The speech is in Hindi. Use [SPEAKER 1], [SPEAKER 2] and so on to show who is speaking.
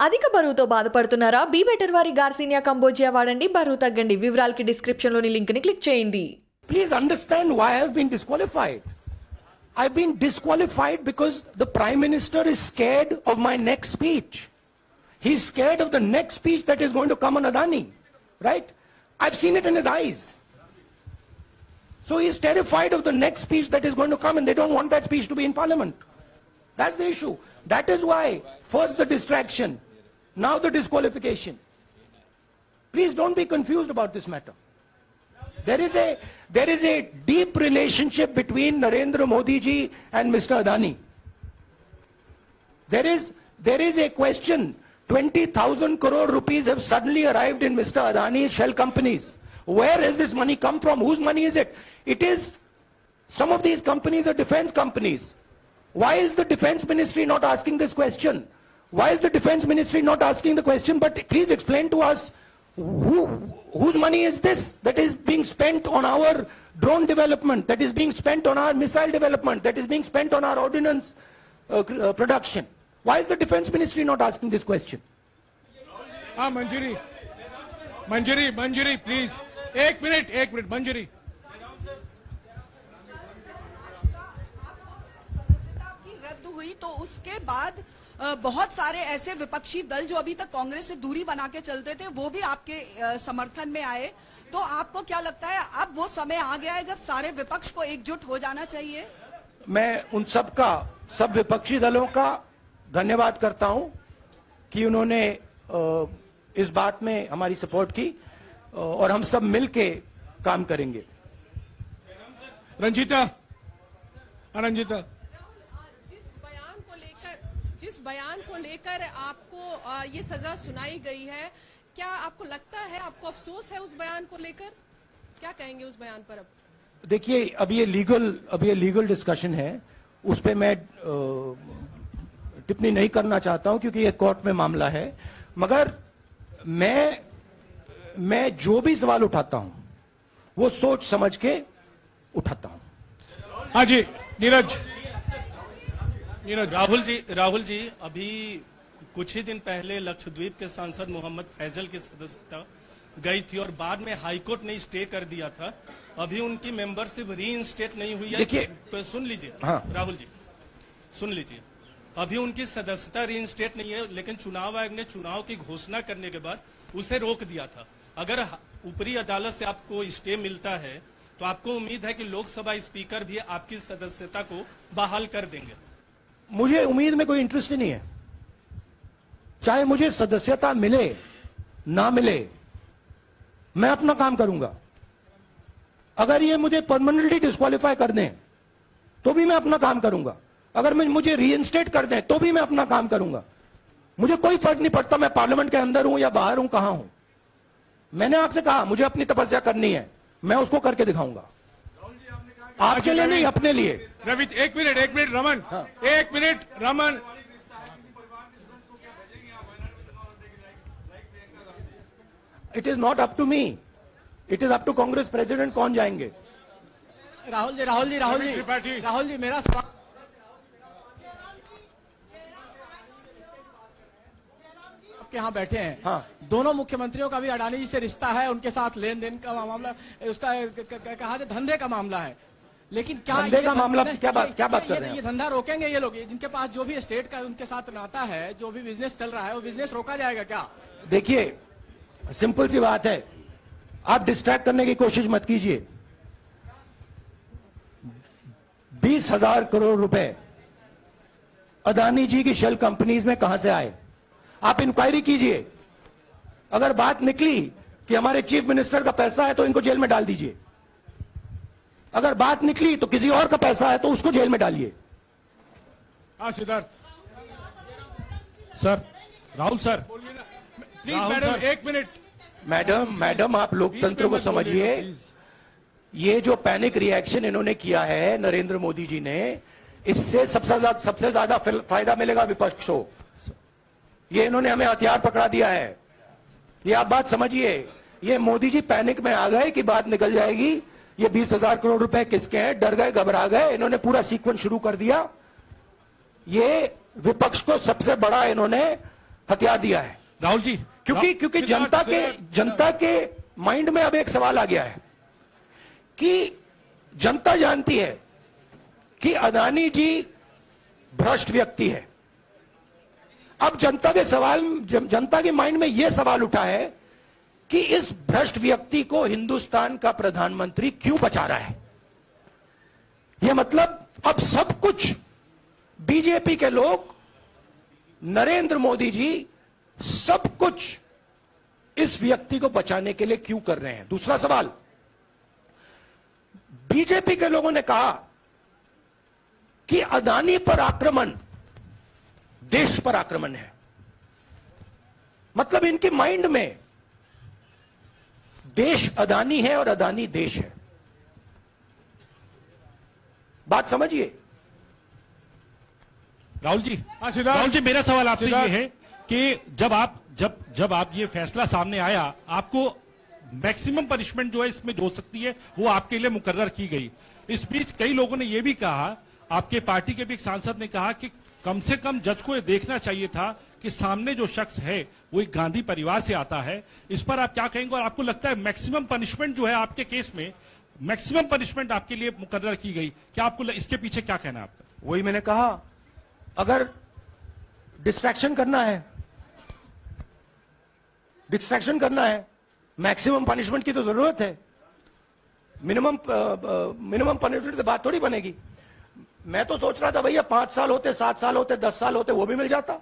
[SPEAKER 1] అధిక బరువుతో బాధపడుతున్నారా? బీ బెటర్ వారి గార్సినియా కంబోజియా వాడండి, బరువు తగ్గండి. వివరాలకి డిస్క్రిప్షన్ లోని లింక్ ని క్లిక్ చేయండి.
[SPEAKER 2] Please understand why I have been disqualified. I've been disqualified because the Prime Minister is scared of my next speech. He's scared of the next speech that is going to come on Adani, right? I've seen it in his eyes. So he's terrified of the next speech that is going to come, and they don't want that speech to be in Parliament. That's the issue. That is why first the distraction, now the disqualification. Please don't be confused about this matter. There is a deep relationship between Narendra Modi ji and Mr. Adani. There is a question. 20,000 crore rupees have suddenly arrived in Mr. Adani's shell companies. Where has this money come from? Whose money is it? It is, some of these companies are defense companies. Why is the defense ministry not asking this question? Why is the defense ministry not asking the question? But please explain to us, whose money is this that is being spent on our drone development, that is being spent on our missile development, that is being spent on our ordnance production? Why is the defense ministry not asking this question?
[SPEAKER 3] Manjari, please. एक मिनट, मंजरी.
[SPEAKER 4] सदस्यता की रद्द हुई तो उसके बाद बहुत सारे ऐसे विपक्षी दल जो अभी तक कांग्रेस से दूरी बना के चलते थे वो भी आपके समर्थन में आए. तो आपको क्या लगता है अब वो समय आ गया है जब सारे विपक्ष को एकजुट हो जाना चाहिए?
[SPEAKER 2] मैं उन सब विपक्षी दलों का धन्यवाद करता हूं कि उन्होंने इस बात में हमारी सपोर्ट की और हम सब मिलके काम करेंगे.
[SPEAKER 3] रंजीता.
[SPEAKER 5] जिस बयान को लेकर आपको ये सजा सुनाई गई है, क्या आपको लगता है, आपको अफसोस है उस बयान को लेकर? क्या कहेंगे उस बयान पर? अब
[SPEAKER 2] देखिए, अब ये लीगल डिस्कशन है, उस पे मैं टिप्पणी नहीं करना चाहता हूं क्योंकि ये कोर्ट में मामला है. मगर मैं जो भी सवाल उठाता हूं वो सोच समझ के उठाता हूं.
[SPEAKER 3] हाँ जी, नीरज.
[SPEAKER 6] राहुल जी, अभी कुछ ही दिन पहले लक्षद्वीप के सांसद मोहम्मद फैजल की सदस्यता गई थी और बाद में हाईकोर्ट ने स्टे कर दिया था. अभी उनकी मेंबरशिप रीइंस्टेट नहीं हुई है.
[SPEAKER 2] देखिए,
[SPEAKER 6] तो सुन लीजिए.
[SPEAKER 2] हाँ.
[SPEAKER 6] राहुल जी सुन लीजिए, अभी उनकी सदस्यता रीइंस्टेट नहीं है, लेकिन चुनाव आयोग ने चुनाव की घोषणा करने के बाद उसे रोक दिया था. अगर ऊपरी अदालत से आपको स्टे मिलता है तो आपको उम्मीद है कि लोकसभा स्पीकर भी आपकी सदस्यता को बहाल कर देंगे?
[SPEAKER 2] मुझे उम्मीद में कोई इंटरेस्ट ही नहीं है. चाहे मुझे सदस्यता मिले ना मिले, मैं अपना काम करूंगा. अगर ये मुझे परमानेंटली डिस्क्वालीफाई कर दें तो भी मैं अपना काम करूंगा. अगर मुझे रीइंस्टेट कर दें तो भी मैं अपना काम करूंगा. मुझे कोई फर्क नहीं पड़ता मैं पार्लियामेंट के अंदर हूं या बाहर हूं, कहां हूं. मैंने आपसे कहा मुझे अपनी तपस्या करनी है, मैं उसको करके दिखाऊंगा. आपके लिए नहीं, अपने लिए.
[SPEAKER 3] रवि, एक मिनट रमन. हाँ. एक minute Raman.
[SPEAKER 2] It is not up to me, it is up to Congress president कौन जाएंगे.
[SPEAKER 7] राहुल जी मेरा सवाल आपके यहाँ बैठे हैं.
[SPEAKER 2] हाँ.
[SPEAKER 7] दोनों मुख्यमंत्रियों का भी अडानी जी से रिश्ता है, उनके साथ लेन देन का मामला, उसका कहा जाए धंधे का मामला है. लेकिन क्या
[SPEAKER 2] धंधे का मामला, क्या बात कर रहे हैं?
[SPEAKER 7] ये धंधा रोकेंगे ये लोग? जिनके पास जो भी स्टेट का उनके साथ नाता है, जो भी बिजनेस चल रहा है, वो बिजनेस रोका जाएगा क्या?
[SPEAKER 2] देखिए, सिंपल सी बात है, आप डिस्ट्रैक्ट करने की कोशिश मत कीजिए. 20,000 करोड़ रुपए अदानी जी की शेल कंपनीज में कहां से आए? आप इंक्वायरी कीजिए. अगर बात निकली कि हमारे चीफ मिनिस्टर का पैसा है तो इनको जेल में डाल दीजिए. अगर बात निकली तो किसी और का पैसा है तो उसको जेल में डालिए.
[SPEAKER 3] Siddharth sir. Rahul sir please. Madam एक मिनट.
[SPEAKER 2] मैडम आप लोकतंत्र को समझिए. ये जो पैनिक रिएक्शन इन्होंने किया है नरेंद्र मोदी जी ने, इससे सबसे ज्यादा फायदा मिलेगा विपक्ष को. ये इन्होंने हमें हथियार पकड़ा दिया है. ये आप बात समझिए. ये मोदी जी पैनिक में आ गए कि बात निकल जाएगी, ये 20,000 करोड़ रुपए किसके हैं, डर गए, घबरा गए. इन्होंने पूरा सीक्वेंस शुरू कर दिया. ये विपक्ष को सबसे बड़ा इन्होंने हथियार दिया है।
[SPEAKER 3] राहुल जी,
[SPEAKER 2] क्योंकि जनता के माइंड में अब एक सवाल आ गया है कि जनता जानती है कि अदानी जी भ्रष्ट व्यक्ति है। अब जनता के माइंड में यह सवाल उठा है कि इस भ्रष्ट व्यक्ति को हिंदुस्तान का प्रधानमंत्री क्यों बचा रहा है। यह मतलब अब सब कुछ बीजेपी के लोग, नरेंद्र मोदी जी सब कुछ इस व्यक्ति को बचाने के लिए क्यों कर रहे हैं। दूसरा सवाल, बीजेपी के लोगों ने कहा कि अदानी पर आक्रमण देश पर आक्रमण है। मतलब इनके माइंड में देश अदानी है और अदानी देश है। बात समझिए।
[SPEAKER 3] राहुल जी,
[SPEAKER 7] हाँ, सिद्धार्थ।
[SPEAKER 3] राहुल जी, मेरा सवाल आपसे ये
[SPEAKER 7] सिद्धार्थ।
[SPEAKER 3] है कि जब आप ये फैसला सामने आया, आपको मैक्सिमम पनिशमेंट जो है इसमें जो हो सकती है वो आपके लिए मुकर्रर की गई। इस बीच कई लोगों ने यह भी कहा, आपके पार्टी के भी एक सांसद ने कहा कि कम से कम जज को यह देखना चाहिए था कि सामने जो शख्स है वो एक गांधी परिवार से आता है। इस पर आप क्या कहेंगे, और आपको लगता है मैक्सिमम पनिशमेंट जो है आपके केस में, मैक्सिमम पनिशमेंट आपके लिए मुकर्रर की गई, क्या आपको इसके पीछे क्या कहना है आपका?
[SPEAKER 2] वही मैंने कहा, अगर डिस्ट्रैक्शन करना है, मैक्सिमम पनिशमेंट की तो जरूरत है। मिनिमम पनिशमेंट से बात थोड़ी बनेगी। मैं तो सोच रहा था भैया 5 साल होते, 7 साल होते, 10 साल होते, वो भी मिल जाता।